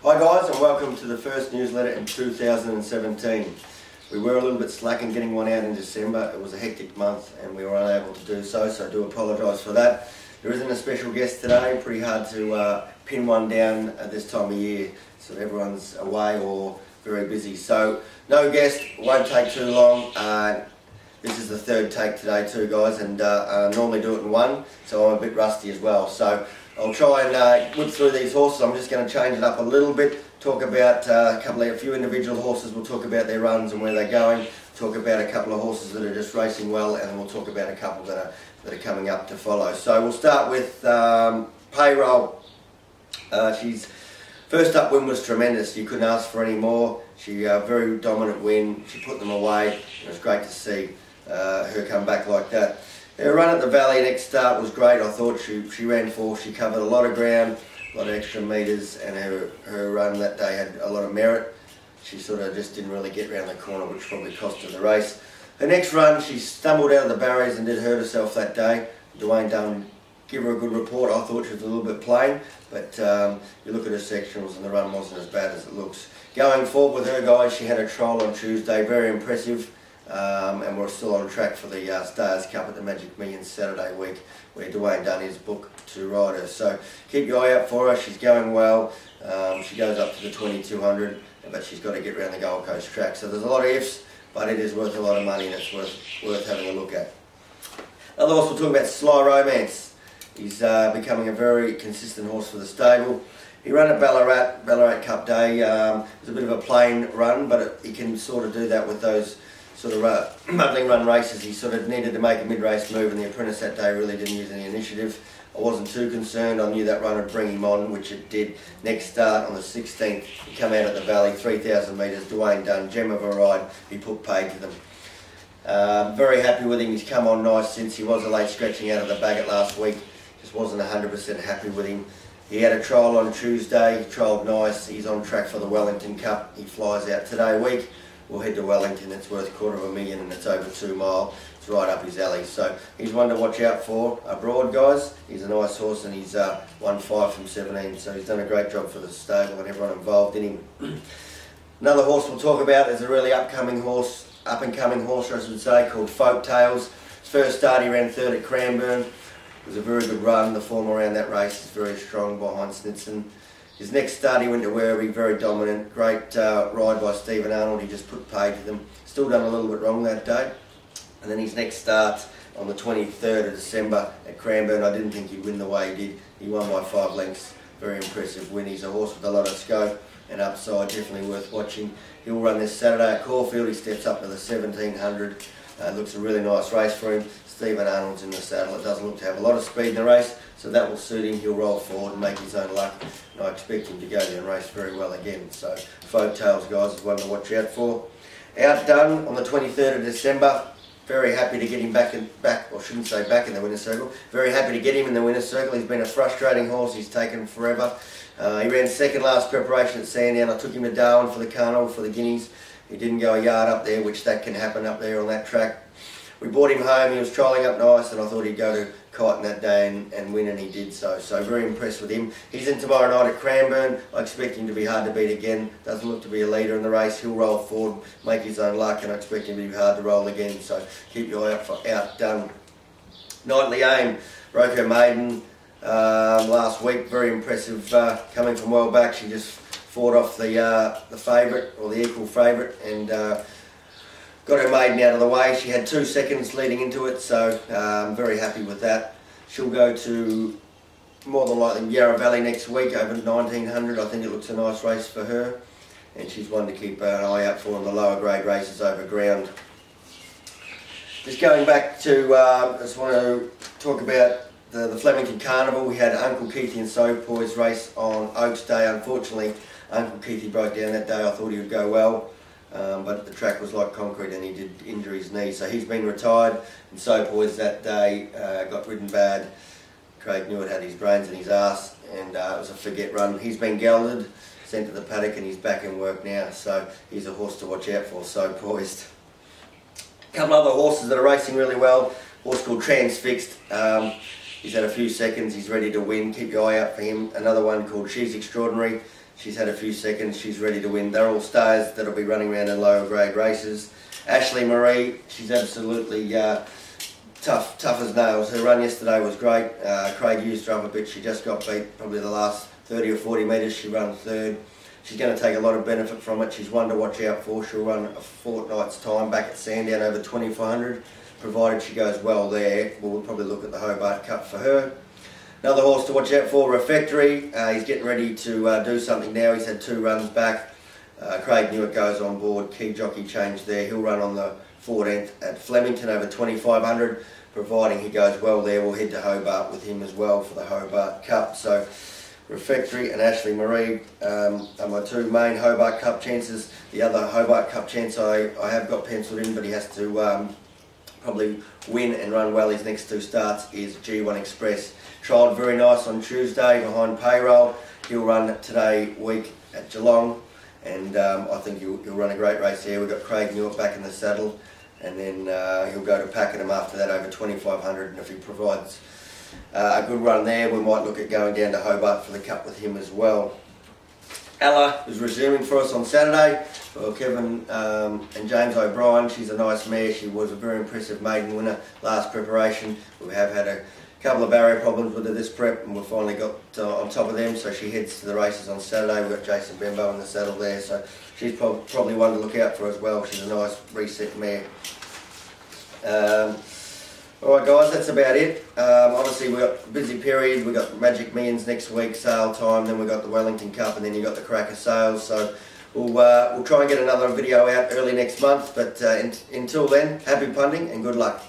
Hi guys, and welcome to the first newsletter in 2017. We were a little bit slack in getting one out in December. It was a hectic month and we were unable to do so, so I do apologise for that. There isn't a special guest today. Pretty hard to pin one down at this time of year, so everyone's away or very busy. So no guest, won't take too long. This is the third take today too, guys, and I normally do it in one, so I'm a bit rusty as well. So I'll try and whip through these horses. I'm just going to change it up a little bit, talk about a few individual horses. We'll talk about their runs and where they're going, talk about a couple of horses that are just racing well, and then we'll talk about a couple that are coming up to follow. So we'll start with Payroll. She's first up win was tremendous. You couldn't ask for any more. She very dominant win. She put them away. It was great to see her come back like that. Her run at the Valley next start was great. I thought she ran fourth. She covered a lot of ground, a lot of extra metres, and her run that day had a lot of merit. She sort of just didn't really get round the corner, which probably cost her the race. Her next run, she stumbled out of the barriers and did hurt herself that day. Dwayne Dunn give her a good report. I thought she was a little bit plain, but you look at her sectionals and the run wasn't as bad as it looks. Going forward with her, guys, she had a trial on Tuesday, very impressive. And we're still on track for the Stars Cup at the Magic Millions Saturday week, where Dwayne Dunn is booked to ride her. So keep your eye out for her. She's going well. She goes up to the 2200, but she's got to get around the Gold Coast track. So there's a lot of ifs, but it is worth a lot of money, and it's worth having a look at. Another horse we'll talk about, Sly Romance. He's becoming a very consistent horse for the stable. He ran at Ballarat Cup Day. It was a bit of a plain run, but he can sort of do that with those sort of muddling run races. He sort of needed to make a mid-race move, and the apprentice that day really didn't use any initiative. I wasn't too concerned. I knew that run would bring him on, which it did. Next start on the 16th, he come out at the Valley, 3,000 metres, Dwayne Dunn, gem of a ride. He put paid to them. Very happy with him. He's come on nice since he was a late scratching out of the bag last week. Just wasn't 100% happy with him. He had a trial on Tuesday, he trialled nice. He's on track for the Wellington Cup. He flies out today week. We'll head to Wellington. It's worth $250,000 and it's over 2 mile. It's right up his alley. So he's one to watch out for abroad, guys. He's a nice horse, and he's won 5 from 17. So he's done a great job for the stable and everyone involved in him. Another horse we'll talk about is a really up-and-coming horse, I should say, called Folk Tales. His first start, he ran third at Cranbourne. It was a very good run. The form around that race is very strong behind Snitson. His next start, he went to Werribee, very dominant. Great ride by Stephen Arnold. He just put paid to them. Still done a little bit wrong that day. And then his next start on the 23rd of December at Cranbourne, I didn't think he'd win the way he did. He won by 5 lengths. Very impressive win. He's a horse with a lot of scope and upside, definitely worth watching. He'll run this Saturday at Caulfield. He steps up to the 1700. Looks a really nice race for him. Stephen Arnold's in the saddle. It doesn't look to have a lot of speed in the race, so that will suit him. He'll roll forward and make his own luck, and I expect him to go there and race very well again. So Folk Tales, guys, is one to watch out for. Outdone on the 23rd of December. Very happy to get him back in the winner's circle. Very happy to get him in the winner's circle. He's been a frustrating horse. He's taken forever. He ran second last preparation at Sandown. I took him to Darwin for the Carnival, for the Guineas. He didn't go a yard up there, which that can happen up there on that track. We brought him home. He was trialling up nice, and I thought he'd go to Kyneton that day and win, and he did so. So very impressed with him. He's in tomorrow night at Cranbourne. I expect him to be hard to beat again. Doesn't look to be a leader in the race. He'll roll forward, make his own luck, and I expect him to be hard to roll again. So keep your eye out for Outdone. Knightly Aim broke her maiden last week. Very impressive, coming from well back. She just fought off the favourite, or the equal favourite, and got her maiden out of the way. She had 2 seconds leading into it, so I'm very happy with that. She'll go to, more than likely, Yarra Valley next week over 1900. I think it looks a nice race for her, and she's one to keep an eye out for in the lower grade races over ground. Just going back to, I just want to talk about the Flemington Carnival. We had Uncle Keithy and Soapboys race on Oaks Day. Unfortunately, Uncle Keithy broke down that day. I thought he would go well. But the track was like concrete and he did injure his knee, so he's been retired. And Soapboys that day got ridden bad. Craig Newitt had his brains in his ass, and it was a forget run. He's been gelded, sent to the paddock, and he's back in work now, so he's a horse to watch out for, Soapboys. A couple other horses that are racing really well. A horse called Transfixed. He's had a few seconds, he's ready to win. Keep your eye out for him. Another one called She's Extraordinary. She's had a few seconds, she's ready to win. They're all stars that'll be running around in lower grade races. Ashley Marie, she's absolutely tough as nails. Her run yesterday was great. Craig used her up a bit. She just got beat probably the last 30 or 40 metres. She ran third. She's going to take a lot of benefit from it. She's one to watch out for. She'll run a fortnight's time back at Sandown over 2400, provided she goes well there. We'll probably look at the Hobart Cup for her. Another horse to watch out for, Refectory. He's getting ready to do something now. He's had 2 runs back. Craig Newitt goes on board. Key jockey change there. He'll run on the 14th at Flemington over 2500. Providing he goes well there, we'll head to Hobart with him as well for the Hobart Cup. So Refectory and Ashley Marie are my 2 main Hobart Cup chances. The other Hobart Cup chance I have got penciled in, but he has to probably win and run well his next 2 starts, is G1 Express. Trialled very nice on Tuesday behind Payroll. He'll run today week at Geelong, and I think he'll run a great race there. We've got Craig Newitt back in the saddle, and then he'll go to Pakenham after that over 2500, and if he provides a good run there, we might look at going down to Hobart for the Cup with him as well. Ella is resuming for us on Saturday for Kevin and James O'Brien. She's a nice mare. She was a very impressive maiden winner last preparation. We have had a couple of barrier problems with her this prep, and we've finally got on top of them, so she heads to the races on Saturday. We've got Jason Bembo in the saddle there, so she's probably one to look out for as well. She's a nice reset mare. Alright guys, that's about it. Obviously we've got a busy period. We've got Magic Millions next week, sale time, then we've got the Wellington Cup, and then you've got the Cracker sales. So we'll try and get another video out early next month, but until then, happy punting and good luck.